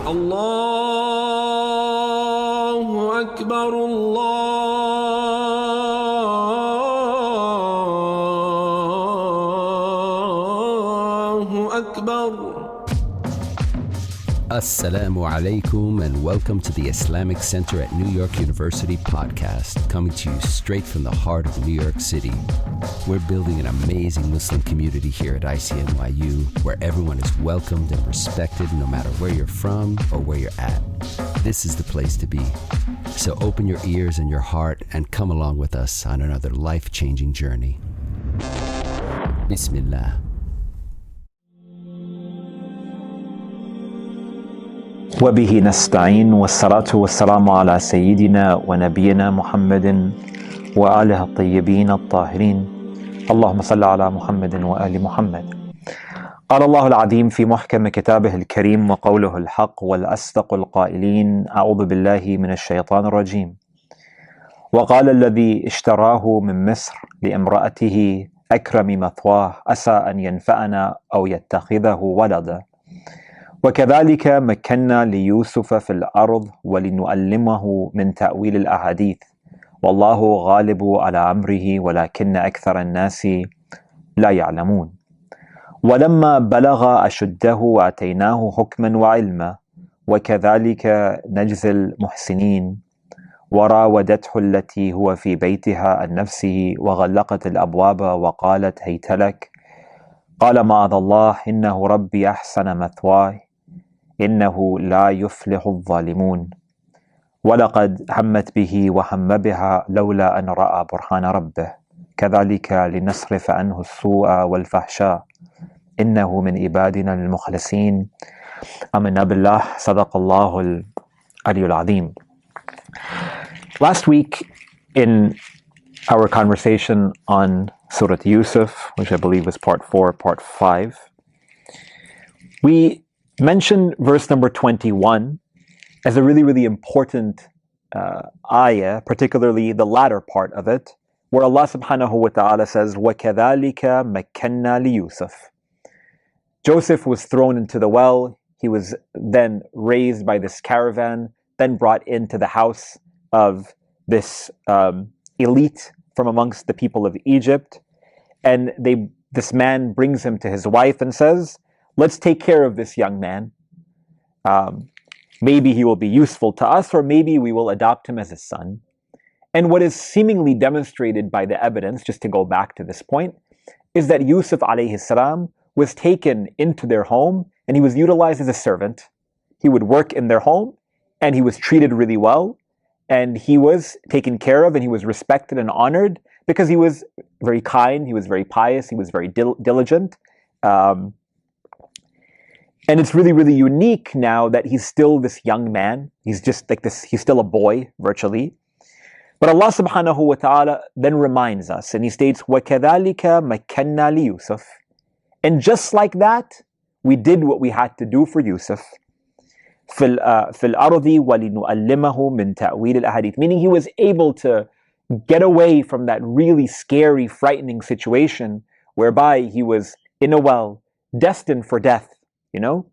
الله أكبر الله أكبر. Assalamu alaikum and welcome to the Islamic Center at New York University podcast, coming to you straight from the heart of New York City. We're building an amazing Muslim community here at ICNYU where everyone is welcomed and respected no matter where you're from or where you're at. This is the place to be. So open your ears and your heart and come along with us on another life-changing journey. Bismillah. وبه نستعين والصلاة والسلام على سيدنا ونبينا محمد وآله الطيبين الطاهرين اللهم صل على محمد وآل محمد. قال الله العظيم في محكم كتابه الكريم وقوله الحق والأصدق القائلين أعوذ بالله من الشيطان الرجيم وقال الذي اشتراه من مصر لامرأته أكرم مثواه عسى أن ينفعنا أو يتخذه ولدا وكذلك مكنا ليوسف في الأرض ولنعلمه من تأويل الأحاديث والله غالب على أمره ولكن أكثر الناس لا يعلمون ولما بلغ أشده آتيناه حكما وعلما وكذلك نجزي المحسنين وراودته التي هو في بيتها عن نفسه وغلقت الأبواب وقالت هيت لك قال معاذ الله إنه ربي أحسن مثواي إنه لا يفلح الظالمون ولقد همت به وهم بها لولا أن رأى برهان ربه كذلك لنصرف عنه السوء والفحشاء إنه من عبادنا المخلصين آمنا بالله صدق الله العلي العظيم. Last week in our conversation on Surah Yusuf, which I believe was part 4, part 5, we mentioned verse number 21 as a really, really important ayah, particularly the latter part of it, where Allah subhanahu wa ta'ala says, وَكَذَلِكَ مَكَّنَّا لِيُوسُف. Joseph was thrown into the well. He was then raised by this caravan, then brought into the house of this elite from amongst the people of Egypt. And this man brings him to his wife and says, let's take care of this young man. Maybe he will be useful to us, or maybe we will adopt him as a son. And what is seemingly demonstrated by the evidence, just to go back to this point, is that Yusuf alayhi salam was taken into their home and he was utilized as a servant. He would work in their home and he was treated really well and he was taken care of and he was respected and honored because he was very kind, he was very pious, he was very diligent. And it's really, really unique now that he's still this young man. He's just like this, he's still a boy, virtually. But Allah subhanahu wa ta'ala then reminds us, and He states, وَكَذَلِكَ مَكَّنَّا لِيُوسُف. And just like that, we did what we had to do for Yusuf. فِي الْأَرْضِ وَلِنُعَلِّمَهُ مِنْ تَأْوِيلِ الْأَحَادِيثِ. Meaning he was able to get away from that really scary, frightening situation whereby he was in a well, destined for death. You know,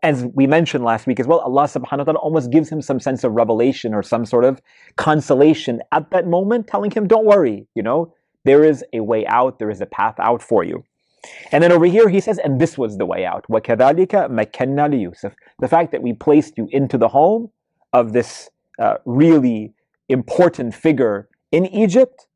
as we mentioned last week as well, Allah subhanahu wa ta'ala almost gives him some sense of revelation or some sort of consolation at that moment, telling him, don't worry, you know, there is a way out, there is a path out for you. And then over here he says, and this was the way out. وَكَذَلِكَ مَكَّنَّا لِيُوسُف. The fact that we placed you into the home of this really important figure in Egypt,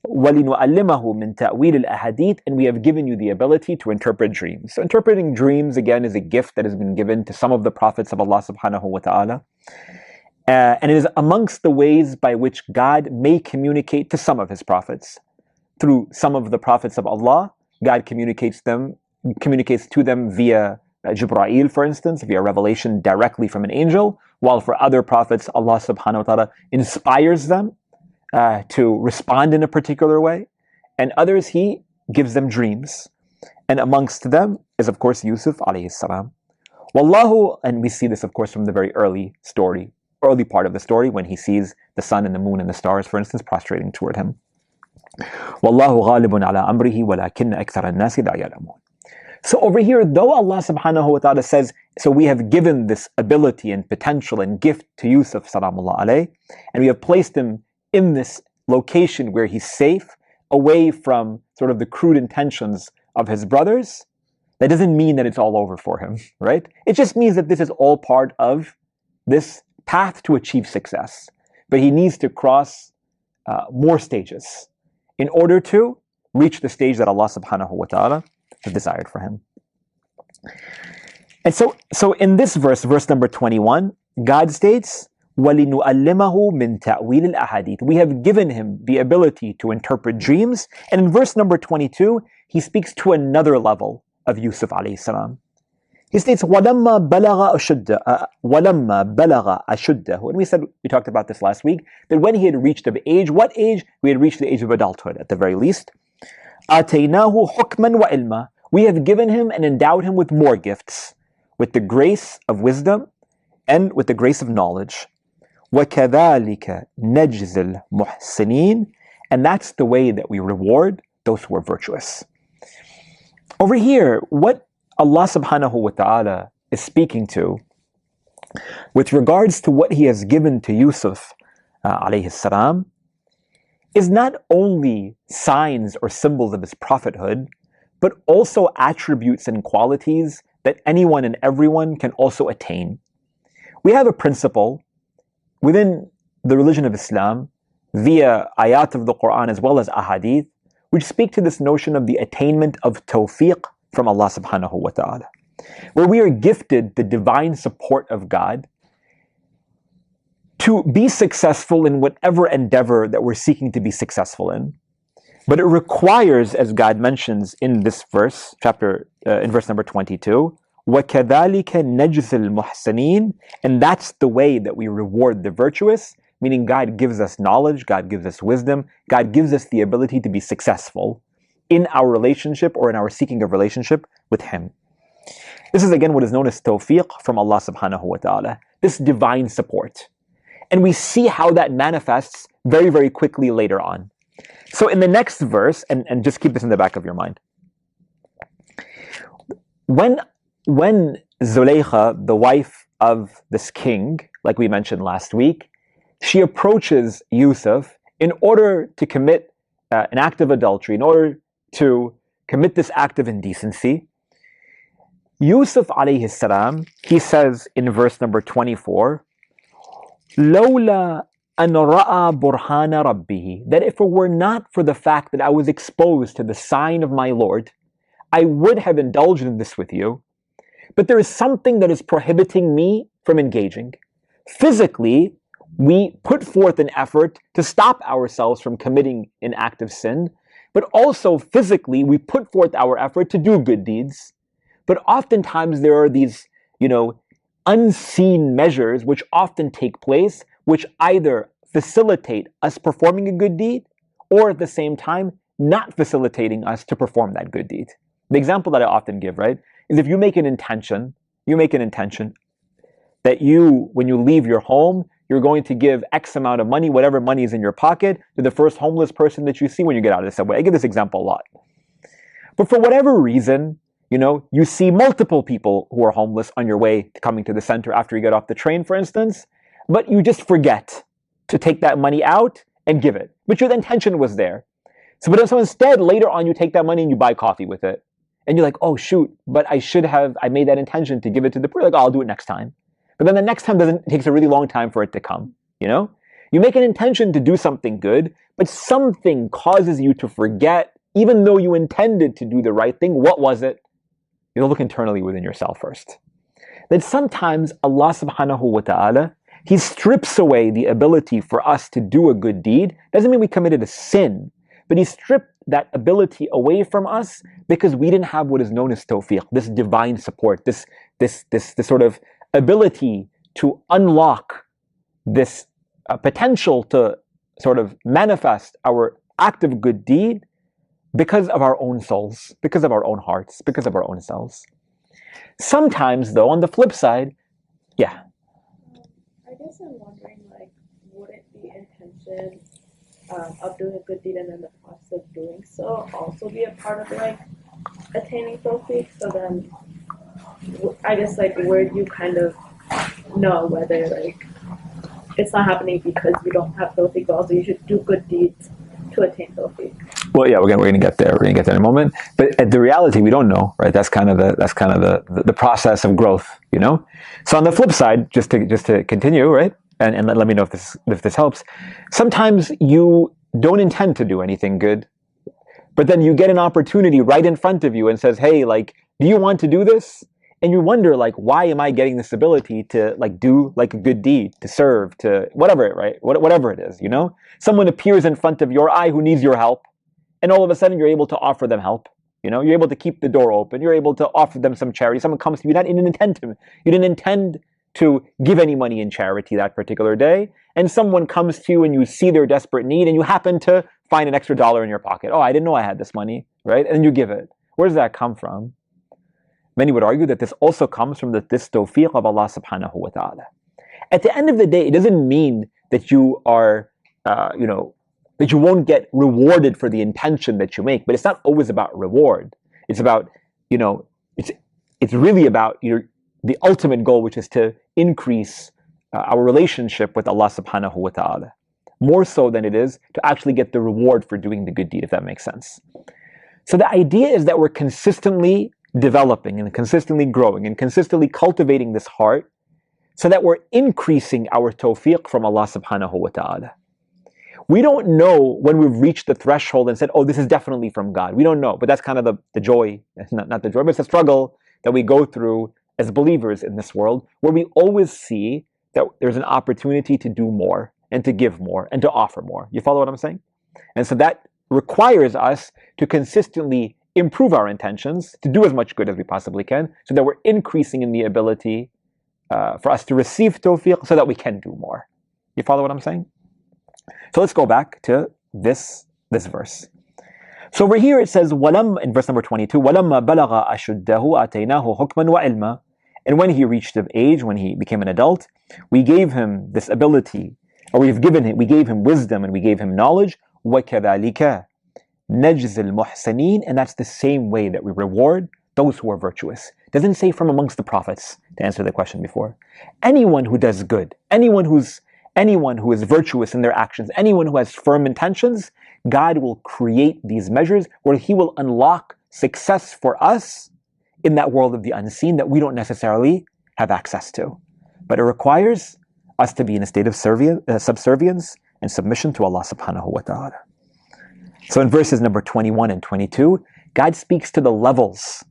وَلِنُعَلِّمَهُ مِنْ تَأْوِيلِ الْأَحَادِيثِ. And we have given you the ability to interpret dreams. So interpreting dreams, again, is a gift that has been given to some of the prophets of Allah subhanahu wa ta'ala. And it is amongst the ways by which God may communicate to some of His prophets. Through some of the prophets of Allah, God communicates to them via Jibreel, for instance, via revelation directly from an angel, while for other prophets, Allah subhanahu wa ta'ala inspires them to respond in a particular way, and others He gives them dreams. And amongst them is, of course, Yusuf alayhi salam. Wallahu, and we see this, of course, from the very early part of the story, when he sees the sun and the moon and the stars, for instance, prostrating toward him. Wallahu ghalibun ala amrihi walakinna akthara an-nasi la ya'lamun. So over here, though Allah subhanahu wa ta'ala says, So we have given this ability and potential and gift to Yusuf salamullah alayh, and we have placed him in this location where he's safe, away from sort of the crude intentions of his brothers. That doesn't mean that it's all over for him, right? It just means that this is all part of this path to achieve success. But he needs to cross more stages in order to reach the stage that Allah subhanahu wa ta'ala has desired for him. And so in this verse number 21, God states, وَلِنُؤَلِّمَهُ مِنْ تَأْوِيلِ الْأَحَادِيثِ. We have given him the ability to interpret dreams. And in verse number 22, he speaks to another level of Yusuf alayhi salam. He states, وَلَمَّا بَلَغَ أَشُدَّهُ. And we talked about this last week, that when he had reached of age, what age? We had reached the age of adulthood at the very least. أَتَيْنَاهُ حُكْمًا وَعِلْمًا. We have given him and endowed him with more gifts, with the grace of wisdom and with the grace of knowledge. وَكَذَلِكَ نَجْزِ الْمُحْسِنِينَ. And that's the way that we reward those who are virtuous. Over here, what Allah subhanahu wa ta'ala is speaking to with regards to what He has given to Yusuf alayhi salam is not only signs or symbols of his prophethood, but also attributes and qualities that anyone and everyone can also attain. We have a principle within the religion of Islam, via ayat of the Quran as well as ahadith, which speak to this notion of the attainment of tawfiq from Allah subhanahu wa ta'ala, where we are gifted the divine support of God to be successful in whatever endeavor that we're seeking to be successful in. But it requires, as God mentions in this verse, in verse number 22, وَكَذَلِكَ نَجْزِ الْمُحْسِنِينَ. And that's the way that we reward the virtuous, meaning God gives us knowledge, God gives us wisdom, God gives us the ability to be successful in our relationship or in our seeking of relationship with Him. This is again what is known as tawfiq from Allah subhanahu wa ta'ala, this divine support. And we see how that manifests very, very quickly later on. So in the next verse, and just keep this in the back of your mind, when Zulaykha, the wife of this king, like we mentioned last week, she approaches Yusuf in order to commit an act of adultery, in order to commit this act of indecency. Yusuf alayhi salam, he says in verse number 24, لَوْلَا أَنْ رَأَى بُرْهَانَ رَبِّهِ. That if it were not for the fact that I was exposed to the sign of my Lord, I would have indulged in this with you. But there is something that is prohibiting me from engaging. Physically, we put forth an effort to stop ourselves from committing an act of sin, but also physically we put forth our effort to do good deeds. But oftentimes there are these, unseen measures which often take place, which either facilitate us performing a good deed, or at the same time, not facilitating us to perform that good deed. The example that I often give, right, is if you make an intention that when you leave your home, you're going to give X amount of money, whatever money is in your pocket, to the first homeless person that you see when you get out of the subway. I give this example a lot. But for whatever reason, you see multiple people who are homeless on your way to coming to the center after you get off the train, for instance, but you just forget to take that money out and give it. But your intention was there. So instead, later on, you take that money and you buy coffee with it. And you're like, oh shoot, but I made that intention to give it to the poor. Like, oh, I'll do it next time. But then the next time it takes a really long time for it to come, You make an intention to do something good, but something causes you to forget, even though you intended to do the right thing. What was it? Look internally within yourself first. That sometimes Allah subhanahu wa ta'ala, He strips away the ability for us to do a good deed. Doesn't mean we committed a sin, but He stripped that ability away from us because we didn't have what is known as tawfiq, this divine support, this sort of ability to unlock this potential to sort of manifest our act of good deed because of our own souls, because of our own hearts, because of our own selves. Sometimes, though, on the flip side, yeah. I guess I'm wondering, wouldn't the intention of doing a good deed and then the process of doing so also be a part of, attaining tawfiq? So then, I guess like where do you kind of know whether like it's not happening because you don't have tawfiq, but also you should do good deeds to attain tawfiq? Well, yeah, we're gonna get there. We're gonna get there in a moment. But at the reality, we don't know, right? That's kind of the process of growth, you know. So on the flip side, just to continue, right? And let me know if this helps. Sometimes you don't intend to do anything good, but then you get an opportunity right in front of you and says, "Hey, like, do you want to do this?" And you wonder, like, why am I getting this ability to like do like a good deed, to serve, to whatever, right? Whatever it is, you know. Someone appears in front of your eye who needs your help. And all of a sudden, you're able to offer them help. You know, you're able to keep the door open. You're able to offer them some charity. Someone comes to you, you didn't intend to give any money in charity that particular day. And someone comes to you and you see their desperate need and you happen to find an extra $1 in your pocket. Oh, I didn't know I had this money, right? And you give it. Where does that come from? Many would argue that this also comes from this tawfiq of Allah subhanahu wa ta'ala. At the end of the day, it doesn't mean that you are, that you won't get rewarded for the intention that you make, but it's not always about reward. It's about, it's really about the ultimate goal, which is to increase our relationship with Allah subhanahu wa ta'ala, more so than it is to actually get the reward for doing the good deed, if that makes sense. So the idea is that we're consistently developing and consistently growing and consistently cultivating this heart so that we're increasing our tawfiq from Allah subhanahu wa ta'ala. We don't know when we've reached the threshold and said, oh, this is definitely from God. We don't know, but that's kind of the joy, not the joy, but it's the struggle that we go through as believers in this world, where we always see that there's an opportunity to do more and to give more and to offer more. You follow what I'm saying? And so that requires us to consistently improve our intentions, to do as much good as we possibly can, so that we're increasing in the ability for us to receive tawfiq so that we can do more. You follow what I'm saying? So let's go back to this verse. So over here it says, "Walam," in verse number 22, وَلَمَّا بَلَغَ أَشُدَّهُ أَتَيْنَاهُ حُكْمًا وَعِلْمًا. And when he reached of age, when he became an adult, we gave him this ability, or we gave him wisdom and we gave him knowledge. وَكَذَلِكَ نَجْزِ الْمُحْسَنِينَ. And that's the same way that we reward those who are virtuous. It doesn't say from amongst the prophets, to answer the question before. Anyone who does good, anyone who is virtuous in their actions, anyone who has firm intentions, God will create these measures where He will unlock success for us in that world of the unseen that we don't necessarily have access to. But it requires us to be in a state of subservience and submission to Allah subhanahu wa ta'ala. So in verses number 21 and 22, God speaks to the levels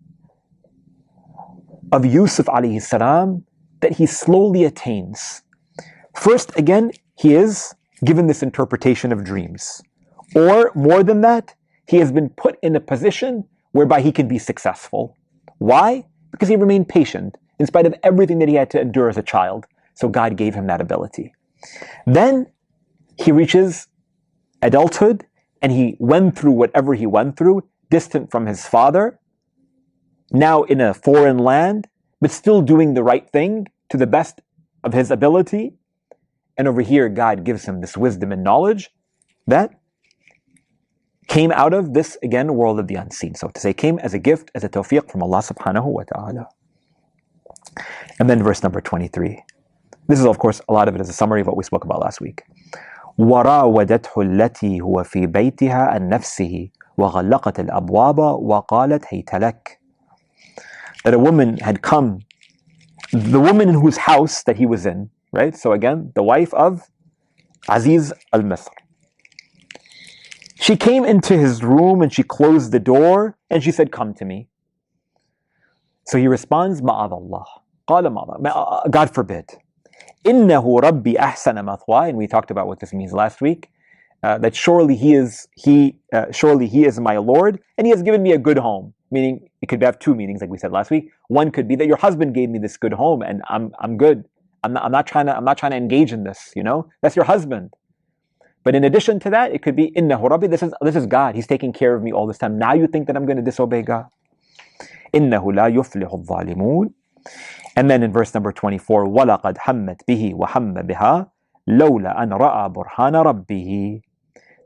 of Yusuf alayhi salam that he slowly attains. First, again, he is given this interpretation of dreams. Or, more than that, he has been put in a position whereby he can be successful. Why? Because he remained patient, in spite of everything that he had to endure as a child. So God gave him that ability. Then, he reaches adulthood, and he went through whatever he went through, distant from his father, now in a foreign land, but still doing the right thing to the best of his ability. And over here, God gives him this wisdom and knowledge that came out of this, again, world of the unseen. So to say, came as a gift, as a tawfiq from Allah subhanahu wa ta'ala. And then verse number 23. This is, of course, a lot of it is a summary of what we spoke about last week. وَرَاوَدَتْهُ الَّتِي هُوَ فِي بَيْتِهَا عَنْ نَفْسِهِ وَغَلَّقَتِ الْأَبْوَابَ وَقَالَتْ هَيْتَ لَكَ. That a woman had come, the woman in whose house that he was in, right? So again, the wife of Aziz al-Misr. She came into his room and she closed the door and she said, come to me. So he responds, مَعَذَ اللَّهِ قَالَ God forbid. إِنَّهُ رَبِّي أَحْسَنَ مَثْوَاي. And we talked about what this means last week. That surely he is my Lord and he has given me a good home. Meaning, it could have two meanings, like we said last week. One could be that your husband gave me this good home and I'm good. I'm not trying to engage in this, That's your husband. But in addition to that, it could be innahu rabbi. This is God. He's taking care of me all this time. Now you think that I'm going to disobey God? Innahu la yuflihu adh-dhalimun. And then in verse number 24, وَلَقَدْ حَمَّتْ بِهِ وَحَمَّ بِهَا لَوْلَا أَنْ رَأَى بُرْهَانَ رَبِّهِ.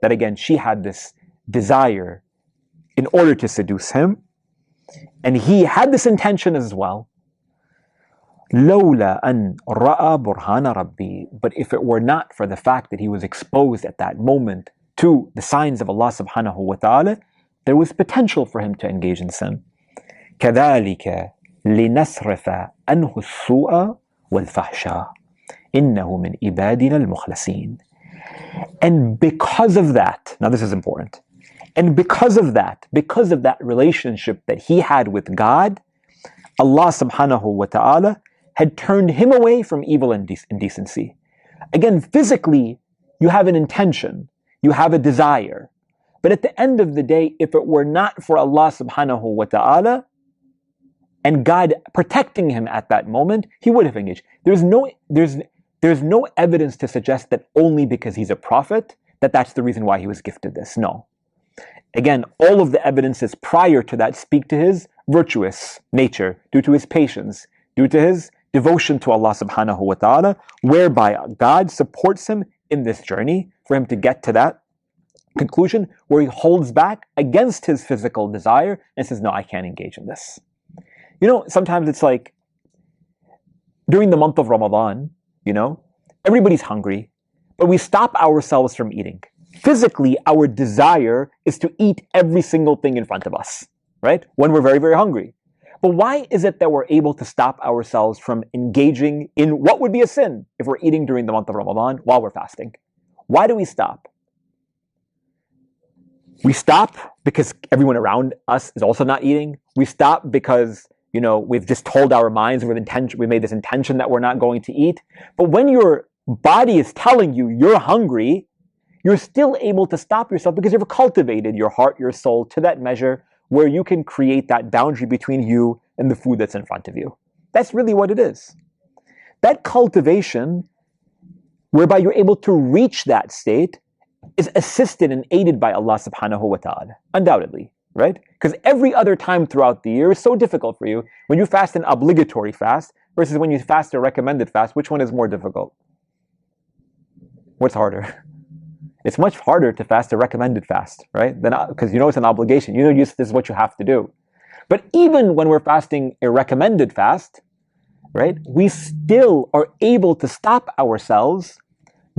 That again, she had this desire in order to seduce him. And he had this intention as well. لولا أن رأى برهان ربي. But if it were not for the fact that he was exposed at that moment to the signs of Allah subhanahu wa ta'ala, there was potential for him to engage in sin. كذلك لنصرف عنه السوء والفحشاء إنه من عبادنا المخلصين. And because of that, now this is important, and because of that relationship that he had with God, Allah subhanahu wa ta'ala had turned him away from evil and indecency. Again, physically, you have an intention, you have a desire, but at the end of the day, if it were not for Allah subhanahu wa ta'ala and God protecting him at that moment, he would have engaged. There's no evidence to suggest that only because he's a prophet, that's the reason why he was gifted this. No. Again, all of the evidences prior to that speak to his virtuous nature, due to his patience, due to his devotion to Allah subhanahu wa ta'ala, whereby God supports him in this journey for him to get to that conclusion where he holds back against his physical desire and says, no, I can't engage in this. You know, sometimes it's like during the month of Ramadan, you know, everybody's hungry, but we stop ourselves from eating. Physically, our desire is to eat every single thing in front of us, right? When we're very, very hungry. But why is it that we're able to stop ourselves from engaging in what would be a sin if we're eating during the month of Ramadan while we're fasting? Why do we stop? We stop because everyone around us is also not eating. We stop because, you know, we've just told our minds we made this intention that we're not going to eat. But when your body is telling you you're hungry, you're still able to stop yourself because you've cultivated your heart, your soul to that measure where you can create that boundary between you and the food that's in front of you. That's really what it is. That cultivation, whereby you're able to reach that state, is assisted and aided by Allah subhanahu wa ta'ala, undoubtedly, right? Because every other time throughout the year is so difficult for you. When you fast an obligatory fast versus when you fast a recommended fast, which one is more difficult? What's harder? It's much harder to fast a recommended fast, right? Because you know it's an obligation. You know this is what you have to do. But even when we're fasting a recommended fast, right, we still are able to stop ourselves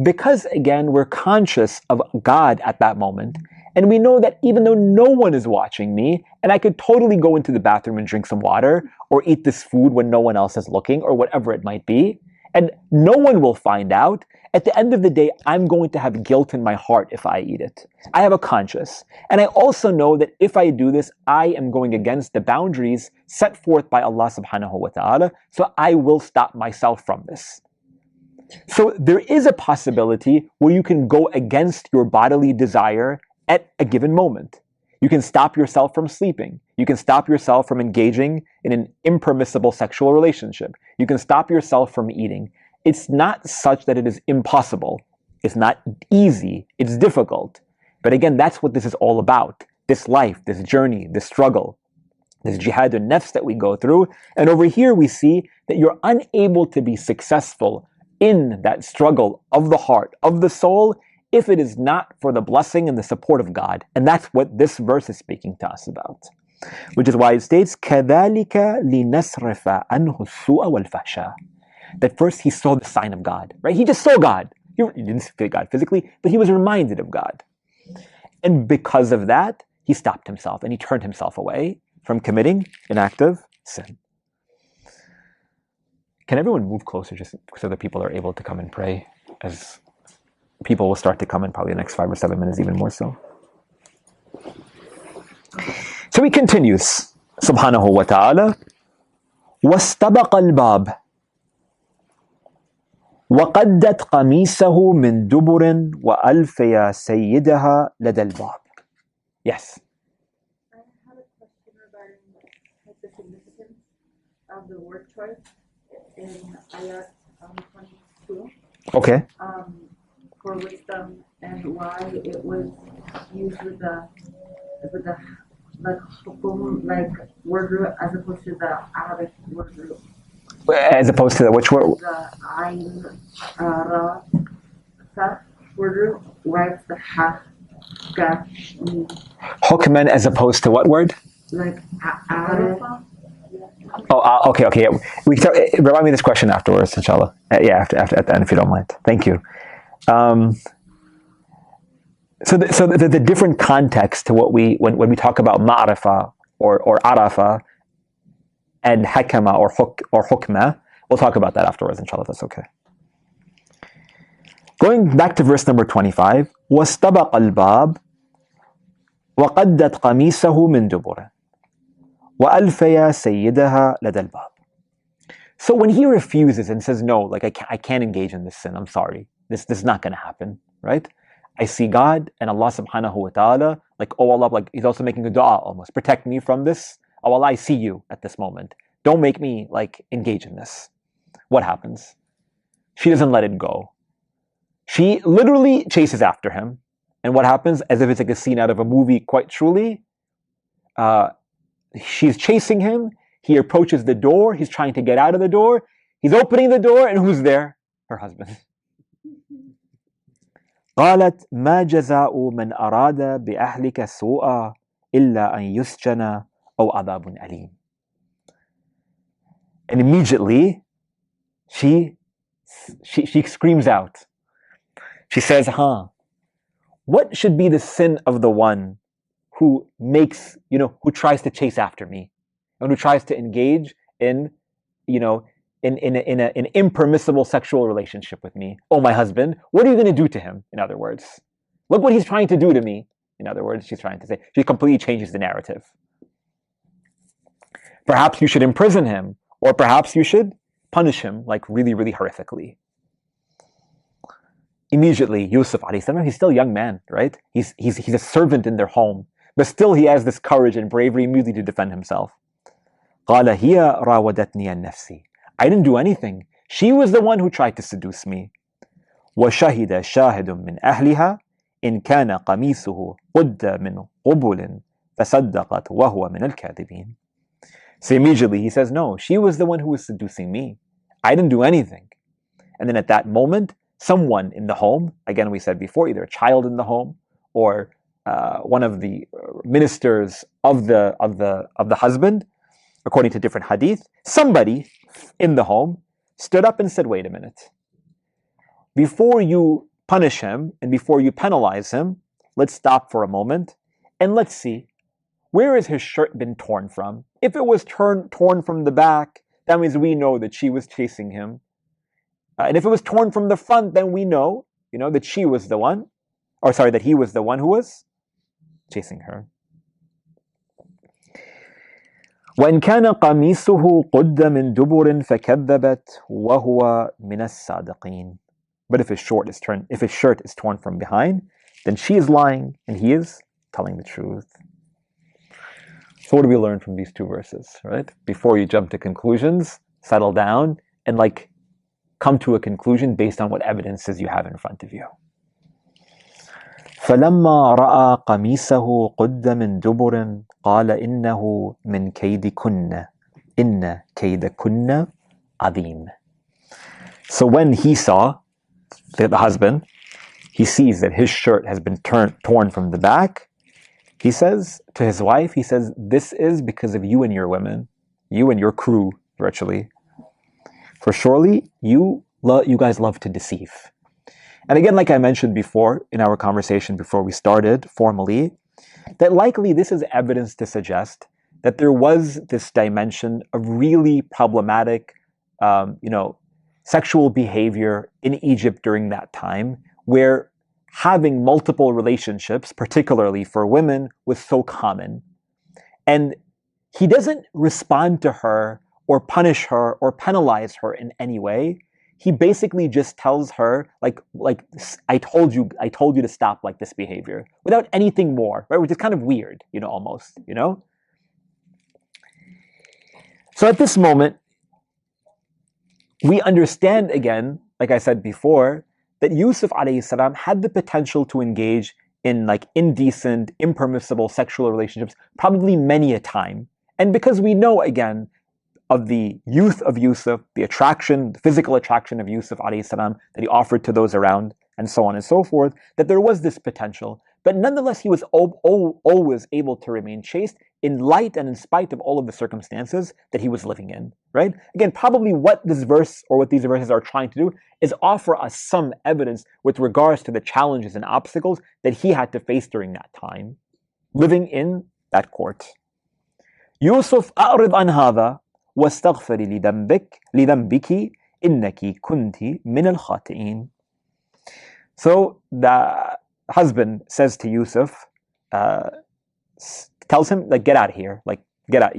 because, again, we're conscious of God at that moment. And we know that even though no one is watching me, and I could totally go into the bathroom and drink some water or eat this food when no one else is looking or whatever it might be, and no one will find out, at the end of the day, I'm going to have guilt in my heart if I eat it. I have a conscience. And I also know that if I do this, I am going against the boundaries set forth by Allah subhanahu wa ta'ala, so I will stop myself from this. So there is a possibility where you can go against your bodily desire at a given moment. You can stop yourself from sleeping. You can stop yourself from engaging in an impermissible sexual relationship. You can stop yourself from eating. It's not such that it is impossible. It's not easy. It's difficult. But again, that's what this is all about. This life, this journey, this struggle, this jihad al-nafs that we go through. And over here we see that you're unable to be successful in that struggle of the heart, of the soul, if it is not for the blessing and the support of God. And that's what this verse is speaking to us about. Which is why it states, كَذَلِكَ لِنَصْرِفَ عَنْهُ السُّوءَ وَالْفَحْشَاءَ. That first he saw the sign of God, right? He just saw God. He didn't see God physically, but he was reminded of God. And because of that, he stopped himself and he turned himself away from committing an act of sin. Can everyone move closer just so that people are able to come and pray, as people will start to come in probably the next 5 or 7 minutes, even more so. So he continues, subhanahu wa ta'ala, وَاسْتَبَقَ الْبَابِ وَقَدَّتْ قَمِيصَهُ مِنْ دُبُرٍ وَأَلْفَيَا سَيِّدَهَا لَدَى الْبَابِ. Yes? I have a question regarding the significance of the word choice in ayat 22. Okay. For wisdom, and why it was used with the like hukum, like word root, as opposed to the Arabic word root. As opposed to which word? The ayn, ra, sa word root. Why it's the ha, ka, Hukman as opposed to what word? like arafa. Oh, okay. Remind me this question afterwards, inshallah. After at the end, if you don't mind. Thank you. So the different context to what when we talk about ma'rifa or arafa and hakama or hukma, we'll talk about that afterwards, inshallah. That's okay. Going back to verse number 25, وَاسْتَبَقَ الْبَابِ وَقَدَّتْ قَمِيصَهُ مِنْ دُبُرٍ وَأَلْفَيَا سَيِّدَهَا لَدَى الْبَابِ. So when he refuses and says, no, like I can't engage in this sin, I'm sorry, this is not going to happen, right? I see God and Allah subhanahu wa ta'ala, like, oh Allah, like he's also making a dua almost, protect me from this. Oh Allah, I see you at this moment. Don't make me like engage in this. What happens? She doesn't let it go. She literally chases after him. And what happens? As if it's like a scene out of a movie, quite truly. She's chasing him. He approaches the door. He's trying to get out of the door. He's opening the door, and who's there? Her husband. قالت ما جزاء من أراد بأهلك سوءا إلا أن يسجن أو عذاب أليم. And immediately she screams out. She says, what should be the sin of the one who makes, who tries to chase after me and who tries to engage in, in an impermissible sexual relationship with me? Oh, my husband, what are you going to do to him? In other words, look what he's trying to do to me. In other words, she's trying to say, she completely changes the narrative. Perhaps you should imprison him, or perhaps you should punish him like really, really horrifically. Immediately, Yusuf alayhi salam, he's still a young man, right? He's a servant in their home, but still he has this courage and bravery immediately to defend himself. قال هي راودتني عن نفسي. I didn't do anything. She was the one who tried to seduce me. وشهد شاهد من أهلها إن كان قميصه قد من قبل فصدقت وهو من الكاذبين. So immediately he says, no, she was the one who was seducing me. I didn't do anything. And then at that moment, someone in the home, again we said before, either a child in the home or one of the ministers of the husband, according to different hadith, somebody in the home stood up and said, wait a minute. Before you punish him and before you penalize him, let's stop for a moment and let's see, where has his shirt been torn from? If it was torn from the back, that means we know that she was chasing him. And if it was torn from the front, then we know, that she was the one, that he was the one who was chasing her. وَإِنْ كَانَ قَمِيصُهُ قُدَّ مِنْ دُبُرٍ فَكَذَّبَتْ وَهُوَ مِنَ الصَّادِقِينَ. But if his shirt is torn from behind, then she is lying and he is telling the truth. So what do we learn from these two verses, right? Before you jump to conclusions, settle down and come to a conclusion based on what evidences you have in front of you. فَلَمَّا رَأَى قَمِيصَهُ قُدَّ مِنْ دُبُرٍ قَالَ إِنَّهُ مِنْ كَيْدِكُنَّ إِنَّ كَيْدَكُنَّ عَظِيمٌ. So when he saw, the husband, he sees that his shirt has been torn from the back, he says to his wife, this is because of you and your women, you and your crew, virtually. For surely you guys love to deceive. And again, like I mentioned before in our conversation before we started formally, that likely this is evidence to suggest that there was this dimension of really problematic, sexual behavior in Egypt during that time, where having multiple relationships, particularly for women, was so common. And he doesn't respond to her or punish her or penalize her in any way. He basically just tells her, like I told you to stop like this behavior, without anything more, right? Which is kind of weird, almost. So at this moment, we understand again, like I said before, that Yusuf alayhi salam had the potential to engage in indecent, impermissible sexual relationships probably many a time. And because we know again of the youth of Yusuf, the attraction, the physical attraction of Yusuf alayhi salam that he offered to those around, and so on and so forth, that there was this potential. But nonetheless, he was always able to remain chaste, in light and in spite of all of the circumstances that he was living in, right? Again, probably what this verse or what these verses are trying to do is offer us some evidence with regards to the challenges and obstacles that he had to face during that time, living in that court. Yusuf, أعرض عن هذا واستغفري لذنبك إنك كنت من الخاطئين. So the husband says to Yusuf, tells him, like, get out of here, like, get out,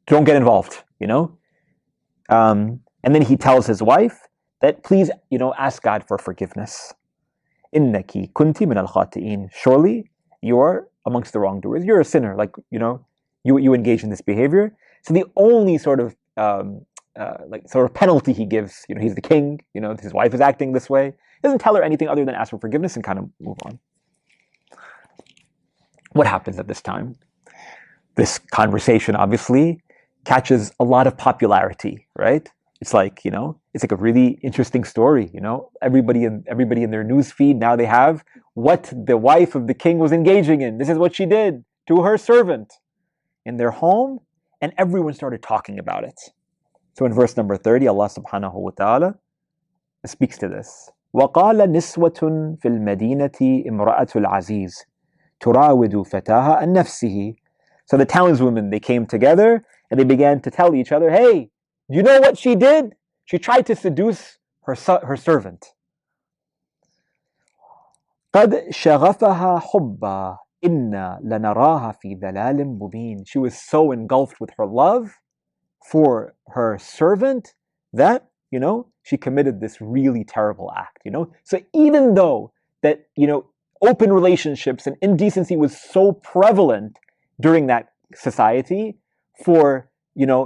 don't get involved, and then he tells his wife that please, ask God for forgiveness. Innaki kunti min al-khati'in. Surely you're amongst the wrongdoers. You're a sinner, like, you engage in this behavior. So the only sort of penalty he gives, he's the king, his wife is acting this way. He doesn't tell her anything other than ask for forgiveness and kind of move on. What happens at this time? This conversation obviously catches a lot of popularity, right? It's like, it's like a really interesting story, Everybody in their news feed, now they have what the wife of the king was engaging in. This is what she did to her servant in their home, and everyone started talking about it. So in verse number 30, Allah subhanahu wa ta'ala speaks to this. وَقَالَ نِسْوَةٌ فِي الْمَدِينَةِ إِمْرَأَةُ الْعَزِيزِ تُرَاوِدُ فَتَاهَا عَنْ نَفْسِهِ. So the townswomen, they came together and they began to tell each other, hey, you know what she did? She tried to seduce her servant. قَدْ شَغَفَهَا حُبًّا إِنَّا لَنَرَاهَا فِي ضَلَالٍ مُبِينٍ. She was so engulfed with her love for her servant that, she committed this really terrible act, So even though that, open relationships and indecency was so prevalent during that society, for,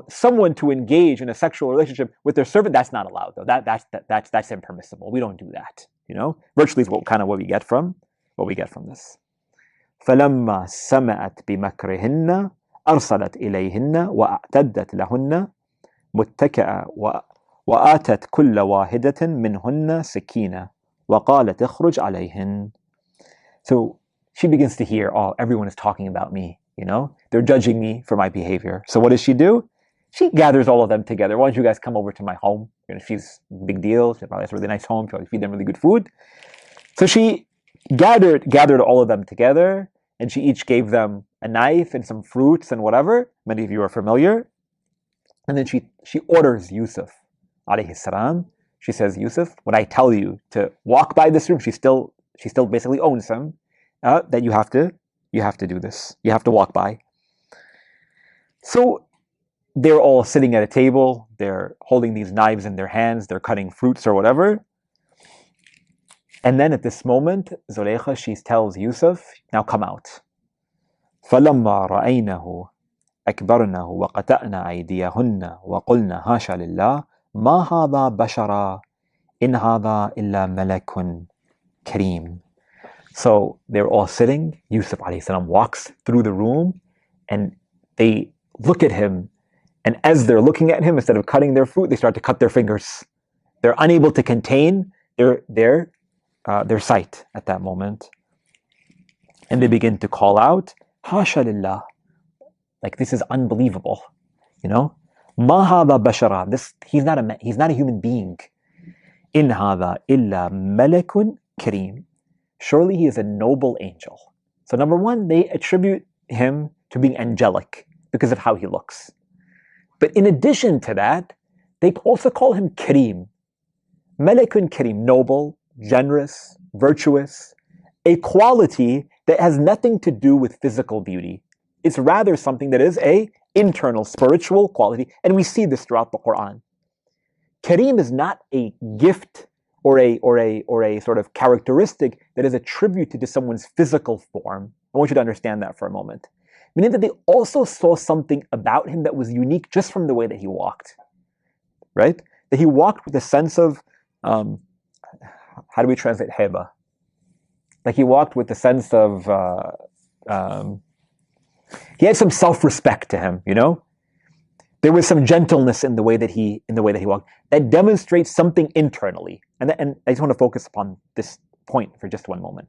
someone to engage in a sexual relationship with their servant, that's not allowed, though. That's impermissible. We don't do that, Virtually is what we get from this. فَلَمَّا سَمَعَتْ بِمَكْرِهِنَّ أَرْسَلَتْ إِلَيْهِنَّ وَأَعْتَدَّتْ لَهُنَّ مُتَّكَأً وآتت كل واحدة منهن سكينة وقالت اخرج عليهن. So she begins to hear, oh, everyone is talking about me, They're judging me for my behavior. So what does she do? She gathers all of them together. Why don't you guys come over to my home? She's a big deal. She probably has a really nice home. She probably feed them really good food. So she gathered all of them together, and she each gave them a knife and some fruits and whatever. Many of you are familiar. And then she orders Yusuf, alayhi salam. She says, Yusuf, when I tell you to walk by this room, she still basically owns him, that you have to do this. You have to walk by. So they're all sitting at a table. They're holding these knives in their hands. They're cutting fruits or whatever. And then at this moment, Zulaykha, she tells Yusuf, now come out. فَلَمَّا رَأَيْنَهُ أَكْبَرْنَهُ وَقَطَعْنَا أَيْدِيَهُنَّ وَقُلْنَا هَاشَ لِلَّهِ مَا هَذَا بَشَرًا إِنْ هَذَا إِلَّا مَلَكٌ كَرِيمٌ. So they're all sitting. Yusuf alayhi salam walks through the room, and they look at him. And as they're looking at him, instead of cutting their fruit, they start to cut their fingers. They're unable to contain their sight at that moment. And they begin to call out, Hasha lillah. Like, this is unbelievable. Ma hadha bashara. He's not a human being. In hadha illa malakun kareem. Surely he is a noble angel. So number one, they attribute him to being angelic because of how he looks. But in addition to that, they also call him kareem. Malakun kareem, noble, generous, virtuous, a quality that has nothing to do with physical beauty. It's rather something that is a internal spiritual quality, and we see this throughout the Quran. Kareem is not a gift or a sort of characteristic that is attributed to someone's physical form. I want you to understand that for a moment. Meaning that they also saw something about him that was unique just from the way that he walked. Right? That he walked with a sense of, how do we translate heba? Like he walked with a sense of, he had some self-respect to him, There was some gentleness in the way that he walked that demonstrates something internally. And I just want to focus upon this point for just one moment.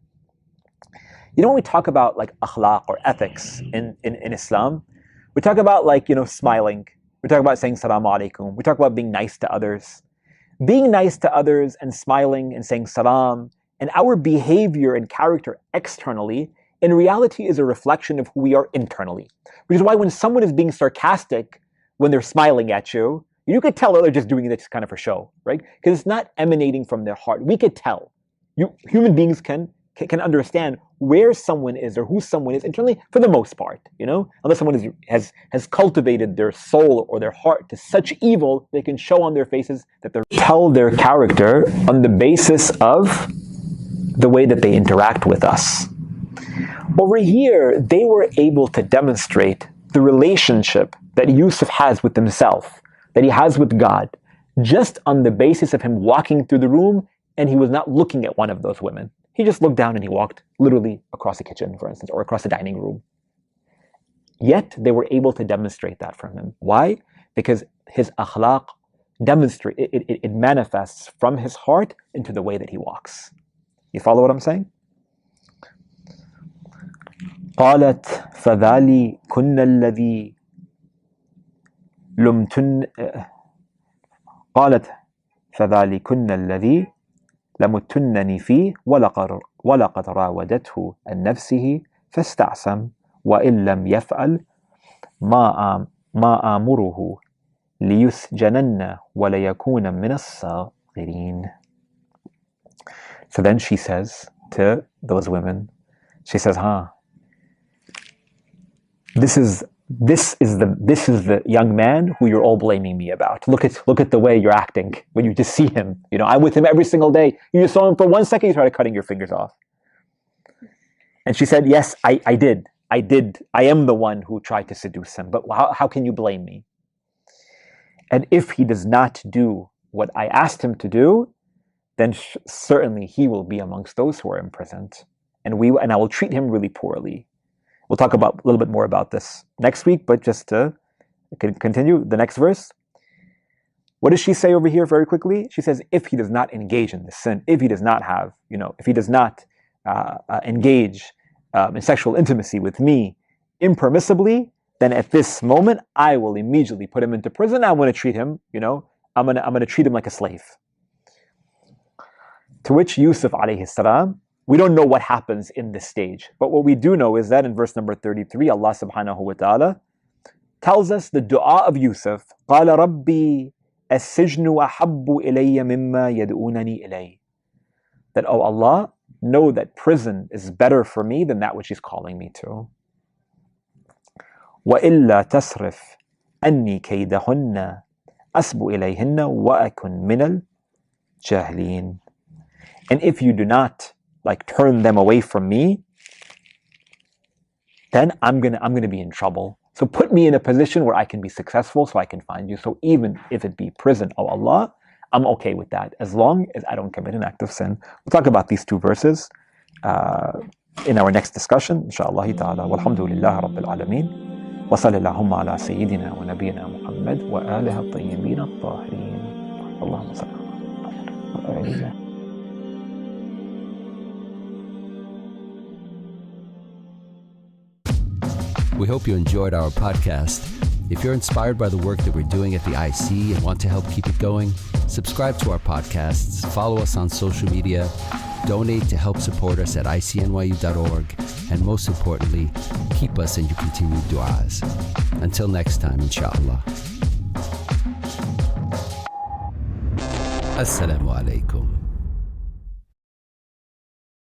You know, when we talk about like akhlaq or ethics in Islam, we talk about like, smiling. We talk about saying salaam alaikum. We talk about being nice to others. Being nice to others and smiling and saying salam and our behavior and character externally, in reality, is a reflection of who we are internally. Which is why when someone is being sarcastic, when they're smiling at you, you could tell that they're just doing this kind of for show, right? Because it's not emanating from their heart. We could tell. Human beings can understand where someone is or who someone is internally for the most part, unless someone has cultivated their soul or their heart to such evil, they can show on their faces that they tell their character on the basis of the way that they interact with us. Over here, they were able to demonstrate the relationship that Yusuf has with himself, that he has with God, just on the basis of him walking through the room and he was not looking at one of those women. He just looked down and he walked literally across the kitchen, for instance, or across the dining room. Yet they were able to demonstrate that from him. Why? Because his akhlaq it manifests from his heart into the way that he walks. You follow what I'm saying? قالت فذلكن الذي لمتنني فيه ولقد راودته عن نفسه فاستعصم وإن لم يفعل ما آمره ليسجنن وليكون من الصاغرين. So then she says to those women, she says, This is the young man who you're all blaming me about. Look at the way you're acting when you just see him. I'm with him every single day. You just saw him for 1 second, you started cutting your fingers off. And she said, yes, I did. I am the one who tried to seduce him. But how can you blame me? And if he does not do what I asked him to do, then certainly he will be amongst those who are imprisoned. And I will treat him really poorly. We'll talk a little bit more about this next week, but just to continue, the next verse. What does she say over here very quickly? She says, if he does not engage in the sin, if he does not have, if he does not engage in sexual intimacy with me impermissibly, then at this moment, I will immediately put him into prison. I'm going to treat him, I'm going to treat him like a slave. To which Yusuf alayhi salam, we don't know what happens in this stage. But what we do know is that in verse number 33, Allah subhanahu wa ta'ala tells us the dua of Yusuf. قَالَ رَبِّي السِّجْنُ أَحَبُّ إِلَيَّ مِمَّا يَدْعُونَنِي إِلَيْهِ. That, oh Allah, know that prison is better for me than that which He's calling me to. وَإِلَّا تَصْرِفْ أَنِّي كَيْدَهُنَّ أَسْبُ إِلَيْهِنَّ وَأَكُنْ مِنَ الْجَاهِلِينَ. And if you do not turn them away from me, then I'm gonna be in trouble. So put me in a position where I can be successful so I can find you. So even if it be prison, oh Allah, I'm okay with that as long as I don't commit an act of sin. We'll talk about these two verses in our next discussion, inshallah ta'ala. Walhamdulillah Rabbil Alameen. Wa sallallahu ala sayyidina wa nabiyina Muhammad wa alihi at-tayyibin at-tahirin. Allahumma salli ala. We hope you enjoyed our podcast. If you're inspired by the work that we're doing at the IC and want to help keep it going, subscribe to our podcasts, follow us on social media, donate to help support us at icnyu.org, and most importantly, keep us in your continued du'as. Until next time, inshallah. Assalamu alaikum.